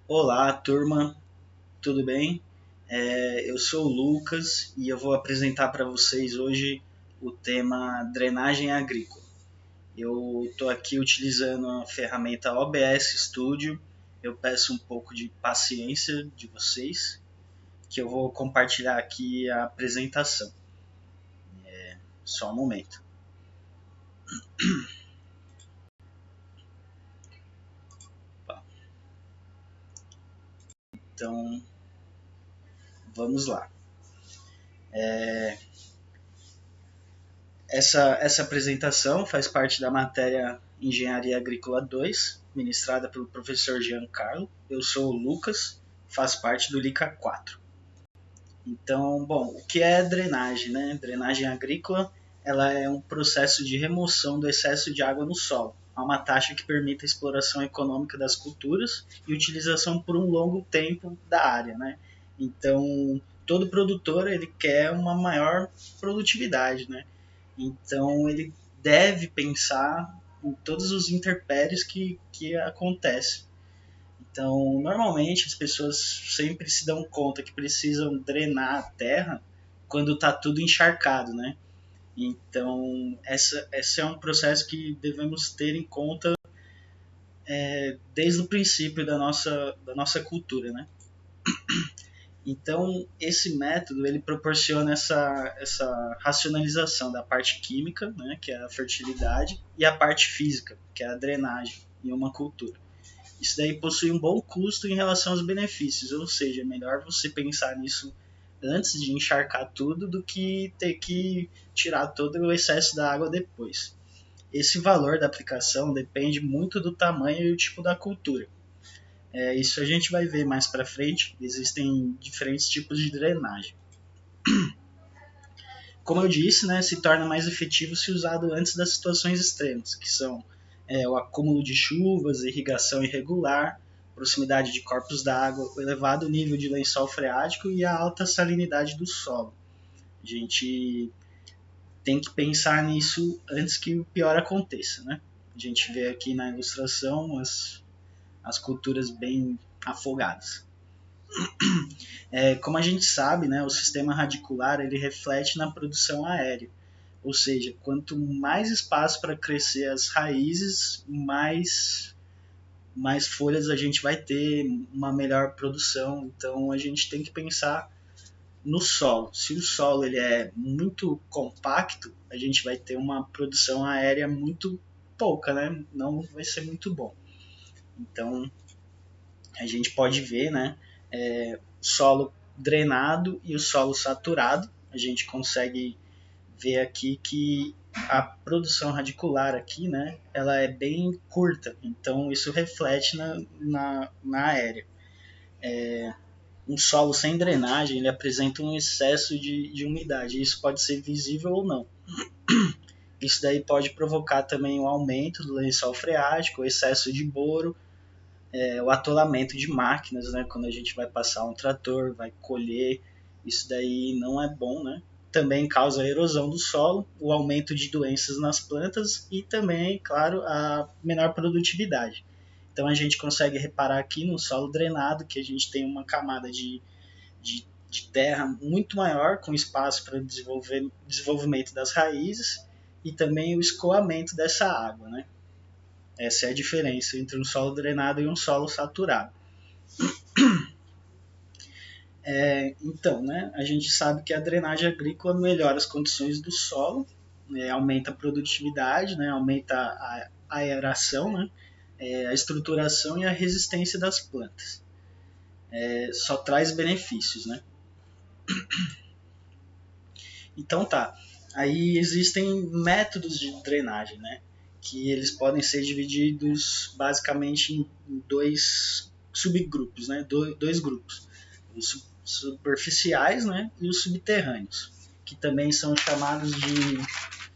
Olá, turma, tudo bem? Eu sou o Lucas e eu vou apresentar para vocês hoje o tema drenagem agrícola. Eu estou aqui utilizando a ferramenta OBS Studio. Eu peço um pouco de paciência de vocês, que eu vou compartilhar aqui a apresentação. Só um momento. Então, vamos lá. Essa apresentação faz parte da matéria Engenharia Agrícola 2, ministrada pelo professor Giancarlo. Eu sou o Lucas, faço parte do LICA 4. Então, bom, o que é drenagem, né? Drenagem agrícola, ela é um processo de remoção do excesso de água no solo, a uma taxa que permite a exploração econômica das culturas e utilização por um longo tempo da área, né? Então, todo produtor ele quer uma maior produtividade, né? Então ele deve pensar em todos os intempéries que acontecem. Então, normalmente as pessoas sempre se dão conta que precisam drenar a terra quando está tudo encharcado, né? Então, esse é um processo que devemos ter em conta desde o princípio da nossa cultura, né? Então, esse método ele proporciona essa racionalização da parte química, né, que é a fertilidade, e a parte física, que é a drenagem em uma cultura. Isso daí possui um bom custo em relação aos benefícios, ou seja, é melhor você pensar nisso antes de encharcar tudo do que ter que tirar todo o excesso da água depois. Esse valor da aplicação depende muito do tamanho e do tipo da cultura. Isso a gente vai ver mais para frente. Existem diferentes tipos de drenagem. Como eu disse, né, se torna mais efetivo se usado antes das situações extremas, que são o acúmulo de chuvas, irrigação irregular, proximidade de corpos d'água, o elevado nível de lençol freático e a alta salinidade do solo. A gente tem que pensar nisso antes que o pior aconteça, né? A gente vê aqui na ilustração as culturas bem afogadas. Como a gente sabe, né, o sistema radicular ele reflete na produção aérea, ou seja, quanto mais espaço para crescer as raízes, mais folhas a gente vai ter, uma melhor produção. Então a gente tem que pensar no solo. Se o solo ele é muito compacto, a gente vai ter uma produção aérea muito pouca, né? Não vai ser muito bom. Então a gente pode ver, né, solo drenado e o solo saturado. A gente consegue ver aqui que a produção radicular aqui, né, ela é bem curta, então isso reflete na aérea. Um solo sem drenagem ele apresenta um excesso de umidade, isso pode ser visível ou não. Isso daí pode provocar também o aumento do lençol freático, o excesso de boro, o atolamento de máquinas, né? Quando a gente vai passar um trator, vai colher, isso daí não é bom, né? Também causa a erosão do solo, o aumento de doenças nas plantas e também, claro, a menor produtividade. Então a gente consegue reparar aqui no solo drenado que a gente tem uma camada de terra muito maior, com espaço para desenvolvimento das raízes e também o escoamento dessa água, né? Essa é a diferença entre um solo drenado e um solo saturado. Então, né, a gente sabe que a drenagem agrícola melhora as condições do solo, aumenta a produtividade, né, aumenta a aeração, né, a estruturação e a resistência das plantas. Só traz benefícios, né? Então tá. Aí existem métodos de drenagem, né? Que eles podem ser divididos basicamente em dois subgrupos, né? Dois grupos. Os superficiais, né? E os subterrâneos, que também são chamados de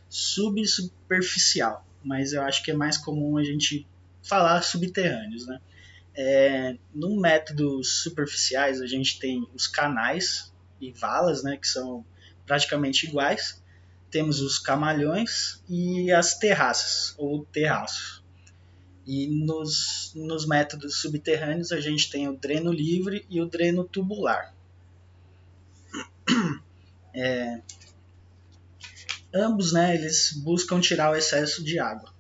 subsuperficial, mas eu acho que é mais comum a gente falar subterrâneos, né? No método superficiais a gente tem os canais e valas, né, que são praticamente iguais. Temos os camalhões e as terraças ou terraços. E nos métodos subterrâneos a gente tem o dreno livre e o dreno tubular. Ambos, né, eles buscam tirar o excesso de água.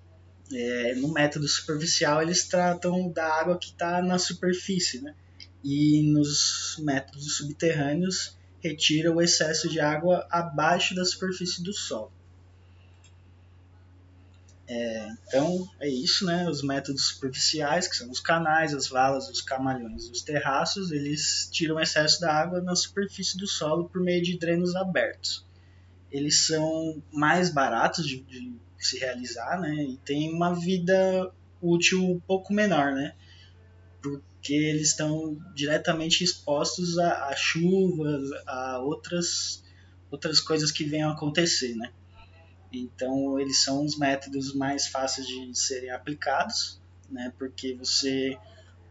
No método superficial eles tratam da água que está na superfície, né? E nos métodos subterrâneos retira o excesso de água abaixo da superfície do solo. Então é isso, né? Os métodos superficiais, que são os canais, as valas, os camalhões, os terraços, eles tiram o excesso da água na superfície do solo por meio de drenos abertos. Eles são mais baratos de se realizar, né? E tem uma vida útil um pouco menor, né? Porque eles estão diretamente expostos a chuvas, a outras coisas que venham a acontecer, né? Então, eles são os métodos mais fáceis de serem aplicados, né? Porque você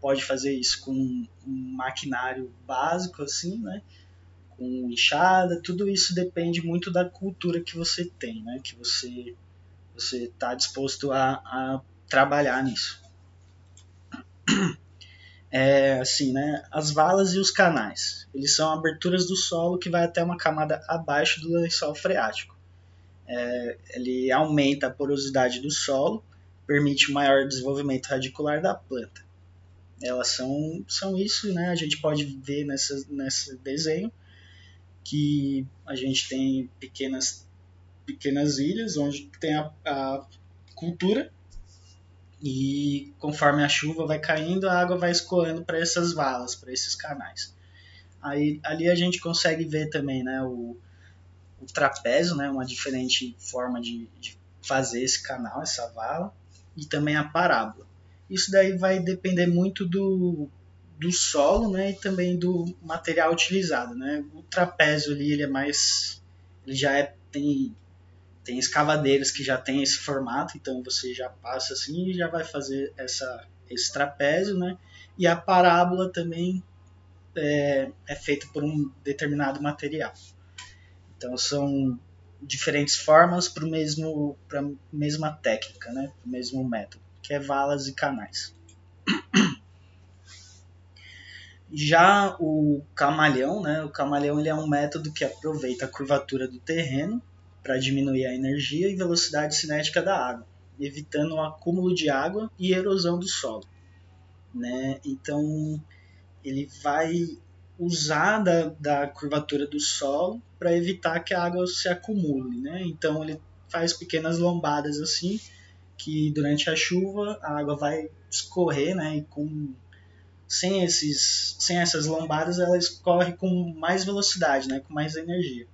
pode fazer isso com um maquinário básico, assim, né? Com enxada, tudo isso depende muito da cultura que você tem, né? Que você está disposto a trabalhar nisso. Assim, né? As valas e os canais, eles são aberturas do solo que vai até uma camada abaixo do lençol freático. Ele aumenta a porosidade do solo, permite um maior desenvolvimento radicular da planta. Elas são isso, né? A gente pode ver nesse desenho que a gente tem pequenas ilhas onde tem a cultura e conforme a chuva vai caindo, a água vai escoando para essas valas, para esses canais. Aí, ali a gente consegue ver também, né, o trapézio, né, uma diferente forma de fazer esse canal, essa vala, e também a parábola. Isso daí vai depender muito do solo, né, e também do material utilizado, né. O trapézio ali ele já tem escavadeiras que já tem esse formato, então você já passa assim e já vai fazer esse trapézio, né? E a parábola também é feita por um determinado material. Então são diferentes formas para a mesma técnica, né? Para o mesmo método, que é valas e canais. Já o camalhão, né? O camalhão ele é um método que aproveita a curvatura do terreno para diminuir a energia e velocidade cinética da água, evitando o acúmulo de água e erosão do solo, né? Então ele vai usar da curvatura do solo para evitar que a água se acumule, né? Então ele faz pequenas lombadas assim que durante a chuva a água vai escorrer, né? E sem essas lombadas ela escorre com mais velocidade, né? Com mais energia.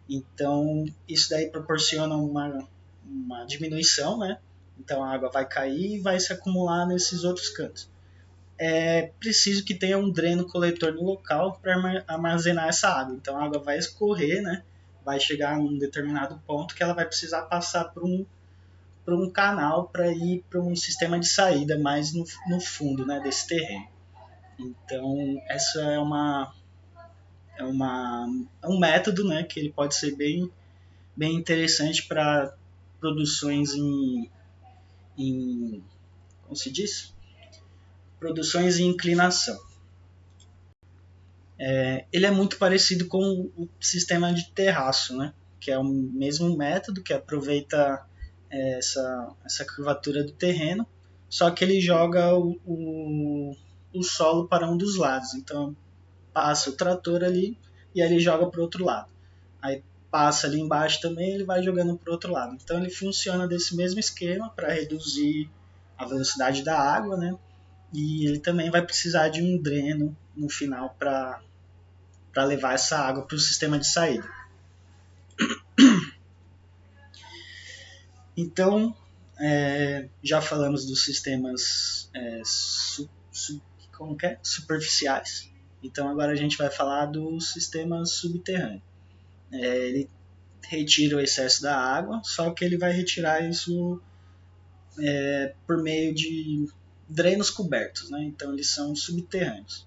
Então, isso daí proporciona uma diminuição, né? Então, a água vai cair e vai se acumular nesses outros cantos. É preciso que tenha um dreno coletor no local para armazenar essa água. Então, a água vai escorrer, né? Vai chegar a um determinado ponto que ela vai precisar passar por um canal para ir para um sistema de saída mais no fundo, né? Desse terreno. Então, essa é um método, né? Que ele pode ser bem interessante para produções em como se diz? Produções em inclinação. Ele é muito parecido com o sistema de terraço, né? Que é o mesmo método que aproveita essa curvatura do terreno, só que ele joga o solo para um dos lados. Então passa o trator ali e aí ele joga para o outro lado. Aí passa ali embaixo também, ele vai jogando para o outro lado. Então ele funciona desse mesmo esquema para reduzir a velocidade da água, né? E ele também vai precisar de um dreno no final para levar essa água para o sistema de saída. Então, já falamos dos sistemas superficiais. Então agora a gente vai falar dos sistemas subterrâneos. Ele retira o excesso da água, só que ele vai retirar isso por meio de drenos cobertos, né? Então eles são subterrâneos.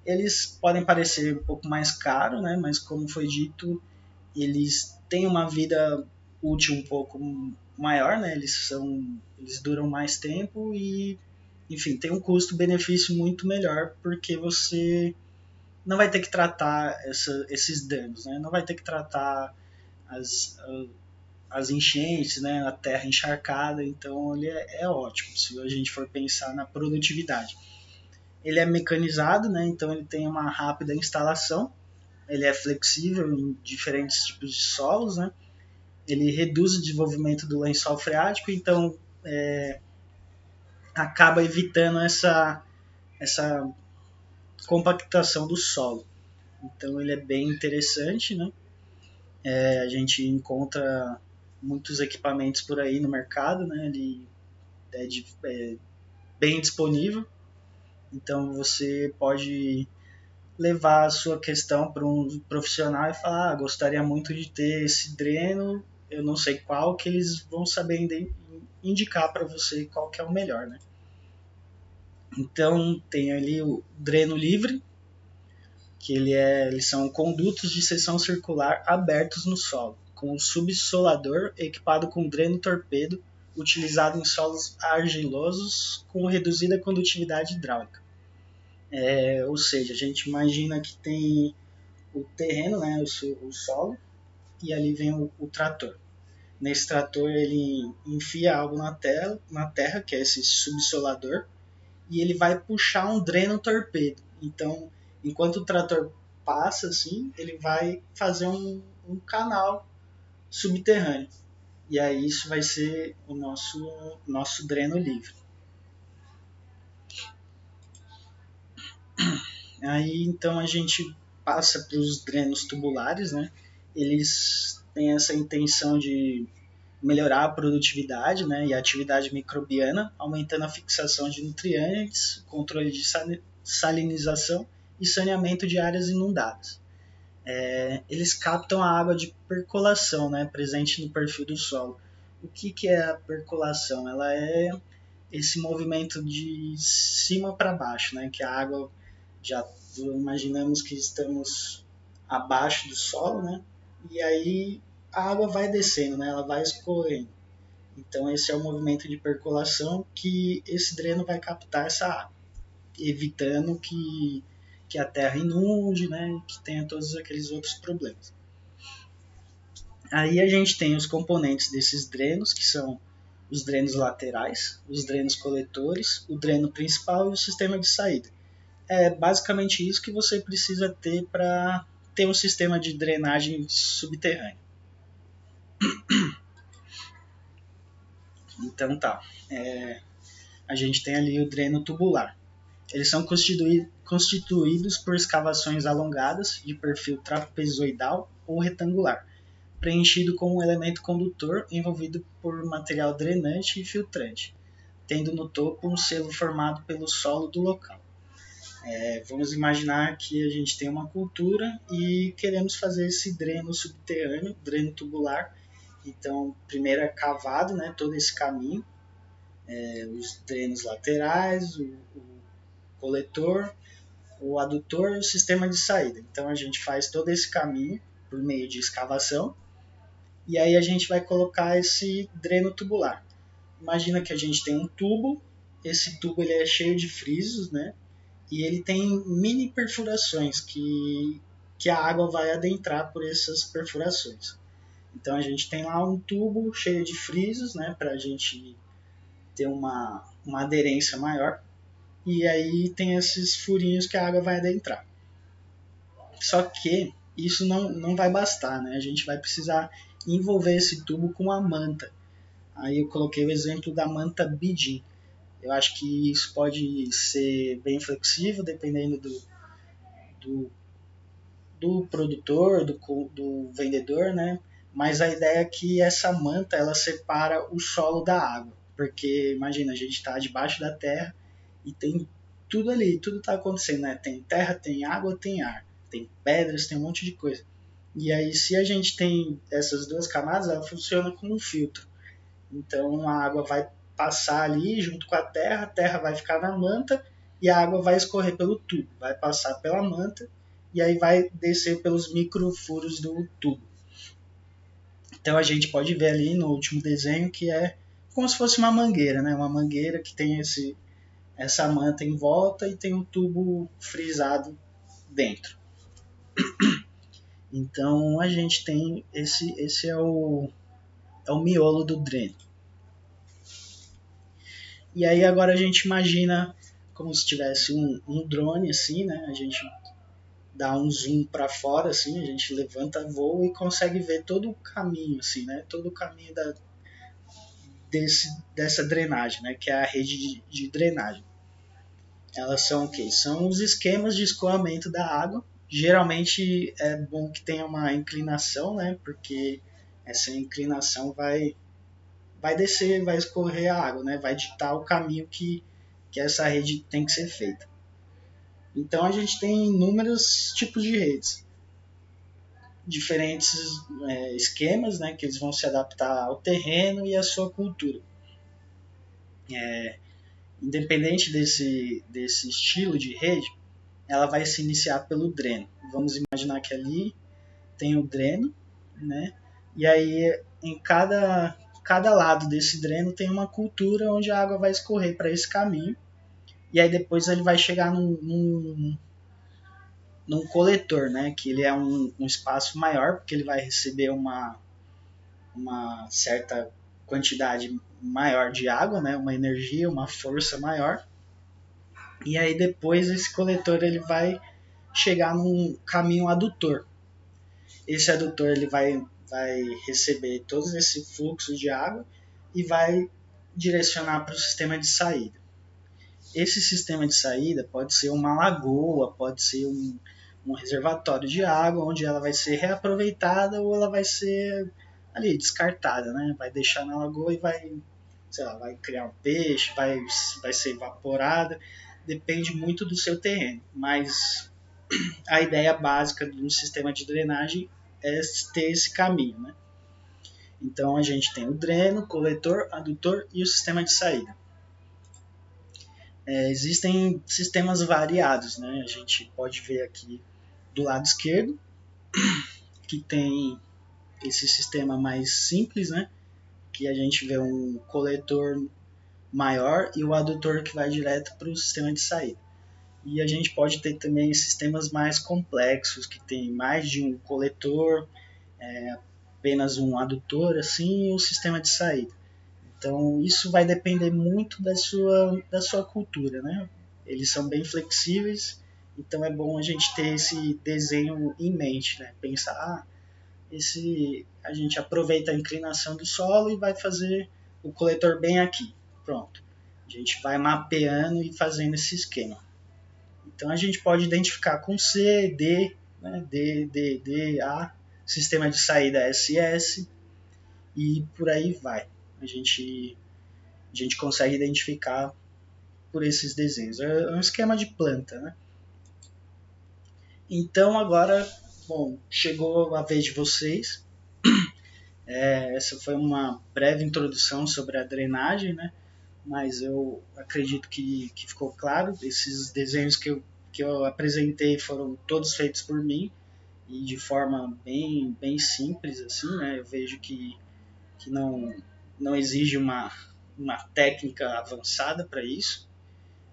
Eles podem parecer um pouco mais caros, né? Mas como foi dito, eles têm uma vida útil um pouco maior, né? Eles duram mais tempo e, enfim, tem um custo-benefício muito melhor porque você não vai ter que tratar esses danos, né? Não vai ter que tratar as, as enchentes, né? A terra encharcada, então ele é ótimo se a gente for pensar na produtividade. Ele é mecanizado, né? Então ele tem uma rápida instalação, ele é flexível em diferentes tipos de solos, né? Ele reduz o desenvolvimento do lençol freático, então acaba evitando essa compactação do solo. Então ele é bem interessante, né? A gente encontra muitos equipamentos por aí no mercado, né? Ele é bem disponível, então você pode levar a sua questão para um profissional e falar, gostaria muito de ter esse dreno, eu não sei qual, que eles vão saber indicar para você qual que é o melhor, né? Então tem ali o dreno livre, que eles são condutos de seção circular abertos no solo, com um subsolador equipado com dreno torpedo, utilizado em solos argilosos com reduzida condutividade hidráulica. Ou seja, a gente imagina que tem o terreno, né, o solo, e ali vem o trator. Nesse trator ele enfia algo na terra, que é esse subsolador, e ele vai puxar um dreno torpedo. Então, enquanto o trator passa, assim, ele vai fazer um canal subterrâneo. E aí isso vai ser o nosso dreno livre. Aí então a gente passa para os drenos tubulares, né? Eles têm essa intenção de melhorar a produtividade, né, e a atividade microbiana, aumentando a fixação de nutrientes, controle de salinização e saneamento de áreas inundadas. Eles captam a água de percolação, né, presente no perfil do solo. O que é a percolação? Ela é esse movimento de cima para baixo, né, que a água já imaginamos que estamos abaixo do solo, né, e aí a água vai descendo, né, ela vai escorrendo. Então esse é o movimento de percolação que esse dreno vai captar essa água, evitando que a terra inunde, né, que tenha todos aqueles outros problemas. Aí a gente tem os componentes desses drenos, que são os drenos laterais, os drenos coletores, o dreno principal e o sistema de saída. É basicamente isso que você precisa ter para ter um sistema de drenagem subterrâneo. Então tá, a gente tem ali o dreno tubular. Eles são constituídos por escavações alongadas de perfil trapezoidal ou retangular, preenchido com um elemento condutor envolvido por material drenante e filtrante, tendo no topo um selo formado pelo solo do local. Vamos imaginar que a gente tem uma cultura e queremos fazer esse dreno subterrâneo, dreno tubular. Então, primeiro é cavado, né, todo esse caminho, os drenos laterais, o coletor, o adutor e o sistema de saída. Então a gente faz todo esse caminho por meio de escavação e aí a gente vai colocar esse dreno tubular. Imagina que a gente tem um tubo, esse tubo ele é cheio de frisos, né? E ele tem mini perfurações que a água vai adentrar por essas perfurações. Então a gente tem lá um tubo cheio de frisos, né? Para a gente ter uma aderência maior. E aí tem esses furinhos que a água vai adentrar. Só que isso não vai bastar, né? A gente vai precisar envolver esse tubo com uma manta. Aí eu coloquei o exemplo da manta Bidin. Eu acho que isso pode ser bem flexível, dependendo do, do produtor, do vendedor, né? Mas a ideia é que essa manta ela separa o solo da água. Porque imagina, a gente está debaixo da terra e tem tudo ali, tudo está acontecendo, né? Tem terra, tem água, tem ar, tem pedras, tem um monte de coisa. E aí, se a gente tem essas duas camadas, ela funciona como um filtro. Então, a água vai passar ali junto com a terra vai ficar na manta e a água vai escorrer pelo tubo, vai passar pela manta e aí vai descer pelos microfuros do tubo. Então a gente pode ver ali no último desenho que é como se fosse uma mangueira, né? Uma mangueira que tem essa manta em volta e tem um tubo frisado dentro. Então a gente tem esse é o miolo do dreno. E aí agora a gente imagina como se tivesse um drone assim, né? A gente dá um zoom para fora assim, a gente levanta voo e consegue ver todo o caminho assim, né? Todo o caminho dessa drenagem, né? Que é a rede de drenagem. Elas são o quê? São os esquemas de escoamento da água. Geralmente é bom que tenha uma inclinação, né? Porque essa inclinação vai descer, vai escorrer a água, né? Vai ditar o caminho que essa rede tem que ser feita. Então a gente tem inúmeros tipos de redes, diferentes esquemas, né? Que eles vão se adaptar ao terreno e à sua cultura. Independente desse estilo de rede, ela vai se iniciar pelo dreno. Vamos imaginar que ali tem o dreno, né? E aí em cada lado desse dreno tem uma cultura onde a água vai escorrer para esse caminho. E aí depois ele vai chegar num coletor, né? Que ele é um espaço maior, porque ele vai receber uma certa quantidade maior de água, né? Uma energia, uma força maior. E aí depois esse coletor ele vai chegar num caminho adutor. Esse adutor ele vai receber todo esse fluxo de água e vai direcionar para o sistema de saída. Esse sistema de saída pode ser uma lagoa, pode ser um reservatório de água, onde ela vai ser reaproveitada ou ela vai ser ali descartada, né? Vai deixar na lagoa e sei lá, vai criar um peixe, vai ser evaporada, depende muito do seu terreno, mas a ideia básica de um sistema de drenagem é ter esse caminho, né? Então a gente tem o dreno, coletor, adutor e o sistema de saída. Existem sistemas variados, né? A gente pode ver aqui do lado esquerdo que tem esse sistema mais simples, né? Que a gente vê um coletor maior e o adutor que vai direto para o sistema de saída. E a gente pode ter também sistemas mais complexos, que tem mais de um coletor, apenas um adutor, assim, e um sistema de saída. Então, isso vai depender muito da sua cultura, né? Eles são bem flexíveis, então é bom a gente ter esse desenho em mente, né? Pensar, a gente aproveita a inclinação do solo e vai fazer o coletor bem aqui. Pronto. A gente vai mapeando e fazendo esse esquema. Então a gente pode identificar com C, D, né? D, A, sistema de saída SS e por aí vai. A gente consegue identificar por esses desenhos. É um esquema de planta, né? Então agora, bom, chegou a vez de vocês. Essa foi uma breve introdução sobre a drenagem, né? Mas eu acredito que ficou claro. Esses desenhos que eu apresentei foram todos feitos por mim e de forma bem simples, assim, né? Eu vejo que não exige uma técnica avançada para isso.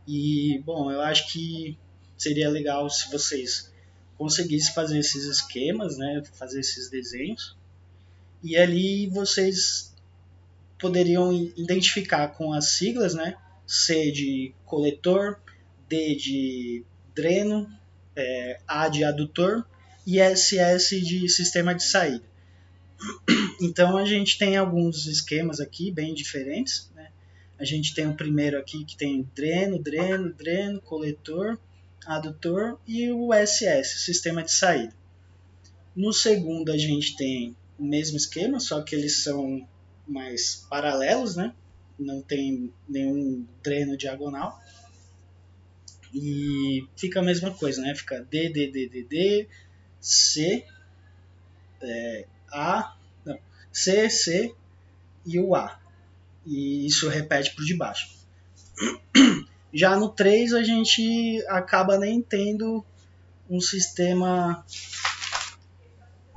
E, bom, eu acho que seria legal se vocês conseguissem fazer esses esquemas, né? Fazer esses desenhos. E ali vocês poderiam identificar com as siglas, né? C de coletor, D de dreno, A de adutor e SS de sistema de saída. Então a gente tem alguns esquemas aqui bem diferentes, né? A gente tem o primeiro aqui que tem dreno, coletor, adutor e o SS, sistema de saída. No segundo a gente tem o mesmo esquema, só que eles são mais paralelos, né? Não tem nenhum dreno diagonal. E fica a mesma coisa, né? Fica D, C, A, não, C e o A. E isso repete por debaixo. Já no 3 a gente acaba nem tendo um sistema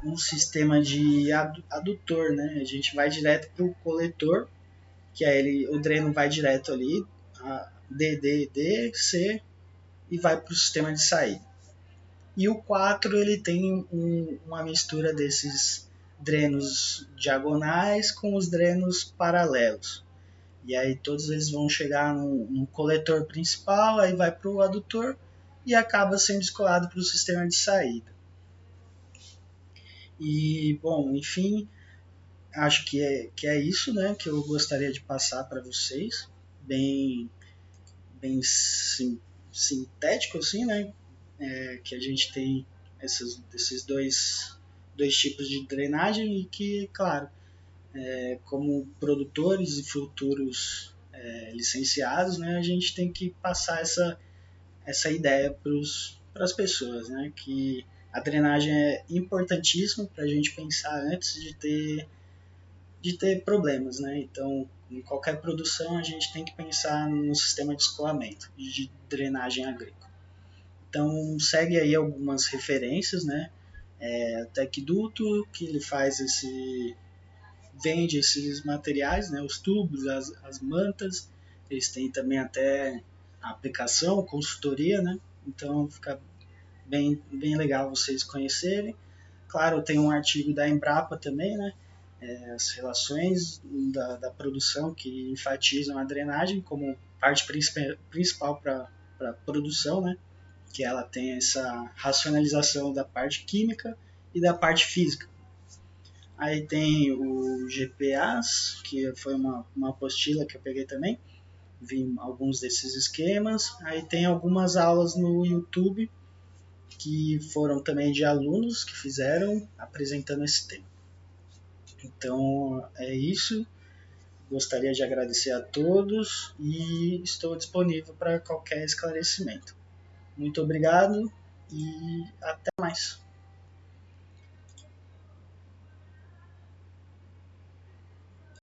um sistema de adutor, né? A gente vai direto para o coletor, que aí o dreno vai direto ali, D, C, e vai para o sistema de saída. E o 4 ele tem uma mistura desses drenos diagonais com os drenos paralelos. E aí todos eles vão chegar no coletor principal, aí vai para o adutor e acaba sendo escoado para o sistema de saída. E, bom, enfim, acho que é isso, né, que eu gostaria de passar para vocês, bem, bem sintético, assim, né, que a gente tem esses dois tipos de drenagem e que, claro, como produtores e futuros licenciados, né, a gente tem que passar essa ideia para as pessoas, né, que a drenagem é importantíssima para a gente pensar antes de ter problemas, né? Então, em qualquer produção a gente tem que pensar no sistema de escoamento e de drenagem agrícola. Então, segue aí algumas referências, né? A Tecduto, que ele vende esses materiais, né? Os tubos, as mantas, eles têm também até a aplicação, consultoria, né? Então, fica bem legal vocês conhecerem. Claro, tem um artigo da Embrapa também, né? As relações da produção que enfatizam a drenagem como parte principal para a produção, né? Que ela tem essa racionalização da parte química e da parte física. Aí tem o GPAs, que foi uma apostila que eu peguei também, vi alguns desses esquemas. Aí tem algumas aulas no YouTube que foram também de alunos que fizeram apresentando esse tema. Então é isso. Gostaria de agradecer a todos e estou disponível para qualquer esclarecimento. Muito obrigado e até mais.